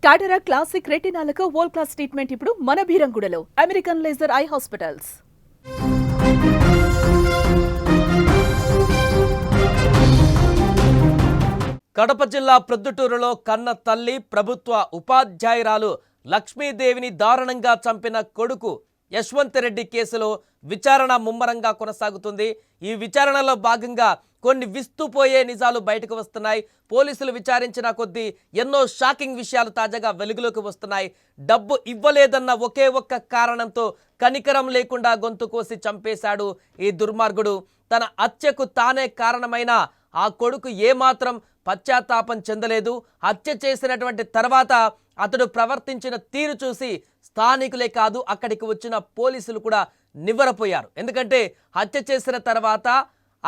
కాటరా classic రెటినాలకు world class treatment ఇప్పుడు మన భీరంగూడలో American laser eye hospitals. Kadapa జిల్లా ప్రొద్దుటూరులో కన్న తల్లి ప్రభుత్వ ఉపాధ్యాయురాలు లక్ష్మీదేవిని దారుణంగా చంపిన కొడుకు యశ్వంత్ రెడ్డి కేసులో విచారణ ముమ్మరంగా కొనసాగుతుంది. ఈ విచారణలో భాగంగా కొన్ని విస్తుపోయే నిజాలు బయటకు వస్తున్నాయి. పోలీసులు విచారించిన కొద్దీ ఎన్నో షాకింగ్ విషయాలు తాజాగా వెలుగులోకి వస్తున్నాయి. డబ్బు ఇవ్వలేదన్న ఒకే ఒక్క కారణంతో కనికరం లేకుండా గొంతు కోసి చంపేశాడు ఈ దుర్మార్గుడు. తన హత్యకు తానే కారణమైన ఆ కొడుకు ఏమాత్రం పశ్చాత్తాపం చెందలేదు. హత్య చేసినటువంటి తర్వాత అతడు ప్రవర్తించిన తీరు చూసి స్థానికులే కాదు అక్కడికి వచ్చిన పోలీసులు కూడా నివ్వెరపోయారు. ఎందుకంటే హత్య చేసిన తర్వాత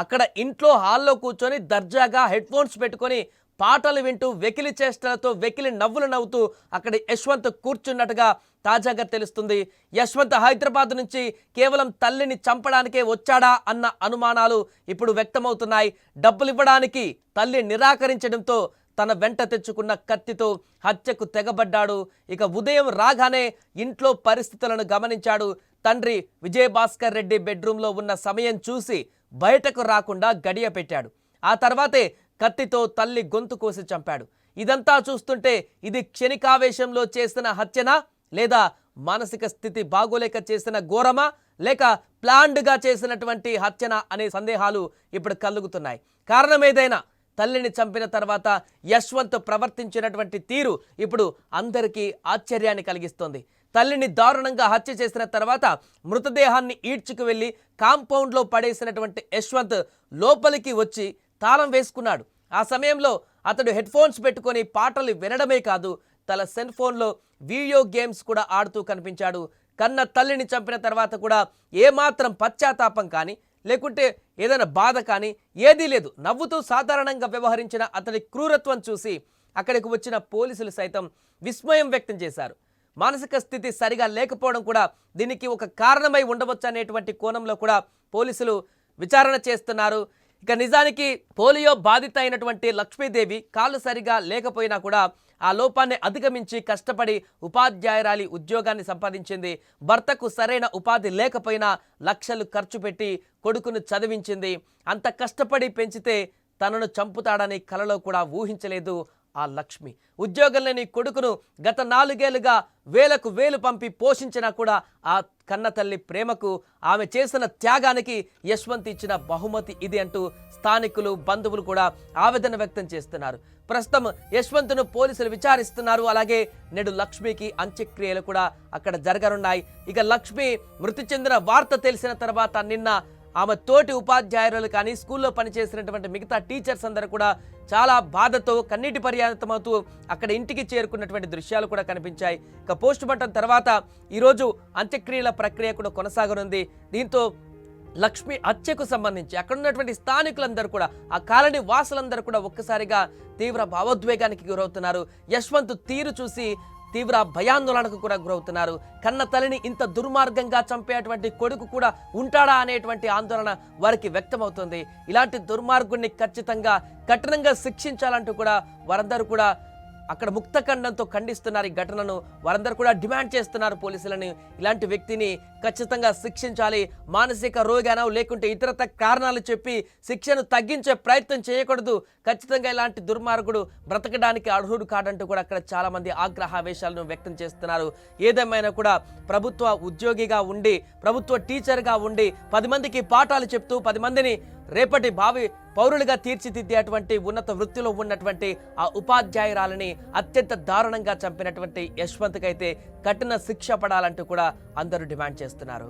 అక్కడ ఇంట్లో హాల్లో కూర్చొని దర్జాగా హెడ్ ఫోన్స్ పెట్టుకొని పాటలు వింటూ వెకిలి చేష్టలతో వెకిలి నవ్వులు నవ్వుతూ అక్కడ యశ్వంత్ కూర్చున్నట్టుగా తాజాగా తెలుస్తుంది. యశ్వంత్ హైదరాబాద్ నుంచి కేవలం తల్లిని చంపడానికే వచ్చాడా అన్న అనుమానాలు ఇప్పుడు వ్యక్తమవుతున్నాయి. డబ్బులు ఇవ్వడానికి తల్లి నిరాకరించడంతో తన వెంట తెచ్చుకున్న కత్తితో హత్యకు తెగబడ్డాడు. ఇక ఉదయం రాగానే ఇంట్లో పరిస్థితులను గమనించాడు. తండ్రి విజయభాస్కర్ రెడ్డి బెడ్రూమ్లో ఉన్న సమయం చూసి బయటకు రాకుండా గడియ పెట్టాడు. ఆ తర్వాతే కత్తితో తల్లి గొంతు కోసి చంపాడు. ఇదంతా చూస్తుంటే ఇది క్షణికావేశంలో చేసిన హత్యనా, లేదా మానసిక స్థితి బాగోలేక చేసిన ఘోరమా, లేక ప్లాన్డ్గా చేసినటువంటి హత్యనా అనే సందేహాలు ఇప్పుడు కలుగుతున్నాయి. కారణం ఏదైనా తల్లిని చంపిన తర్వాత యశ్వంత్ ప్రవర్తించినటువంటి తీరు ఇప్పుడు అందరికీ ఆశ్చర్యాన్ని కలిగిస్తోంది. తల్లిని దారుణంగా హత్య చేసిన తర్వాత మృతదేహాన్ని ఈడ్చుకు వెళ్ళి కాంపౌండ్లో పడేసినటువంటి యశ్వంత్ లోపలికి వచ్చి తాళం వేసుకున్నాడు. ఆ సమయంలో అతడు హెడ్ ఫోన్స్ పెట్టుకొని పాటలు వినడమే కాదు, తన సెల్ ఫోన్లో వీడియో గేమ్స్ కూడా ఆడుతూ కనిపించాడు. కన్న తల్లిని చంపిన తర్వాత కూడా ఏమాత్రం పశ్చాత్తాపం కానీ లేకుంటే ఏదైనా బాధ కానీ ఏదీ లేదు. నవ్వుతూ సాధారణంగా వ్యవహరించిన అతడి క్రూరత్వం చూసి అక్కడికి వచ్చిన పోలీసులు సైతం విస్మయం వ్యక్తం చేశారు. మానసిక స్థితి సరిగా లేకపోవడం కూడా దీనికి ఒక కారణమై ఉండవచ్చు అనేటువంటి కోణంలో కూడా పోలీసులు విచారణ చేస్తున్నారు. ఇక నిజానికి పోలియో బాధిత అయినటువంటి లక్ష్మీదేవి కాళ్ళు సరిగా లేకపోయినా కూడా ఆ లోపాన్ని అధిగమించి కష్టపడి ఉపాధ్యాయురాలి ఉద్యోగాన్ని సంపాదించింది. భర్తకు సరైన ఉపాధి లేకపోయినా లక్షలు ఖర్చు పెట్టి కొడుకును చదివించింది. అంత కష్టపడి పెంచితే తనను చంపుతాడని కలలో కూడా ఊహించలేదు ఆ లక్ష్మి. ఉద్యోగం లేని కొడుకును గత 4 ఏళ్లుగా వేలకు వేలు పంపి పోషించినా కూడా ఆ కన్న తల్లి ప్రేమకు, ఆమె చేసిన త్యాగానికి యశ్వంత్ ఇచ్చిన బహుమతి ఇది అంటూ స్థానికులు, బంధువులు కూడా ఆవేదన వ్యక్తం చేస్తున్నారు. ప్రస్తుతం యశ్వంత్ను పోలీసులు విచారిస్తున్నారు. అలాగే నేడు లక్ష్మికి అంత్యక్రియలు కూడా అక్కడ జరగనున్నాయి. ఇక లక్ష్మి మృతి చెందిన వార్త తెలిసిన తర్వాత నిన్న ఆమె తోటి ఉపాధ్యాయులు కానీ స్కూల్లో పనిచేసినటువంటి మిగతా టీచర్స్ అందరూ కూడా చాలా బాధతో కన్నీటి పర్యంతమవుతూ అక్కడ ఇంటికి చేరుకున్నటువంటి దృశ్యాలు కూడా కనిపించాయి. ఇక పోస్ట్ మార్టం తర్వాత ఈరోజు అంత్యక్రియల ప్రక్రియ కూడా కొనసాగనుంది. దీంతో లక్ష్మి హత్యకు సంబంధించి అక్కడ ఉన్నటువంటి స్థానికులందరూ కూడా, ఆ కాలనీ వాసులందరూ కూడా ఒక్కసారిగా తీవ్ర భావోద్వేగానికి గురవుతున్నారు. యశ్వంత్ తీరు చూసి తీవ్ర భయాందోళనకు కూడా గురవుతున్నారు. కన్న తల్లిని ఇంత దుర్మార్గంగా చంపేటువంటి కొడుకు కూడా ఉంటాడా అనేటువంటి ఆందోళన వారికి వ్యక్తమవుతుంది. ఇలాంటి దుర్మార్గుడిని ఖచ్చితంగా కఠినంగా శిక్షించాలంటూ కూడా వారందరూ కూడా అక్కడ ముక్తఖండంతో ఖండిస్తున్నారు ఈ ఘటనను. వారందరూ కూడా డిమాండ్ చేస్తున్నారు పోలీసులని, ఇలాంటి వ్యక్తిని ఖచ్చితంగా శిక్షించాలి, మానసిక రోగానో లేకుంటే ఇతరత కారణాలు చెప్పి శిక్షను తగ్గించే ప్రయత్నం చేయకూడదు, ఖచ్చితంగా ఇలాంటి దుర్మార్గుడు బ్రతకడానికి అర్హుడు కాడంటూ కూడా అక్కడ చాలా మంది ఆగ్రహావేశాలను వ్యక్తం చేస్తున్నారు. ఏదేమైనా కూడా ప్రభుత్వ ఉద్యోగిగా ఉండి, ప్రభుత్వ టీచర్గా ఉండి 10 మందికి పాఠాలు చెప్తూ 10 మందిని రేపటి భావి పౌరులుగా తీర్చిదిద్దేటువంటి ఉన్నత వృత్తిలో ఉన్నటువంటి ఆ ఉపాధ్యాయురాలని అత్యంత దారుణంగా చంపినటువంటి యశ్వంత్కి అయితే కఠిన శిక్ష పడాలంటూ కూడా అందరూ డిమాండ్ చేస్తున్నారు.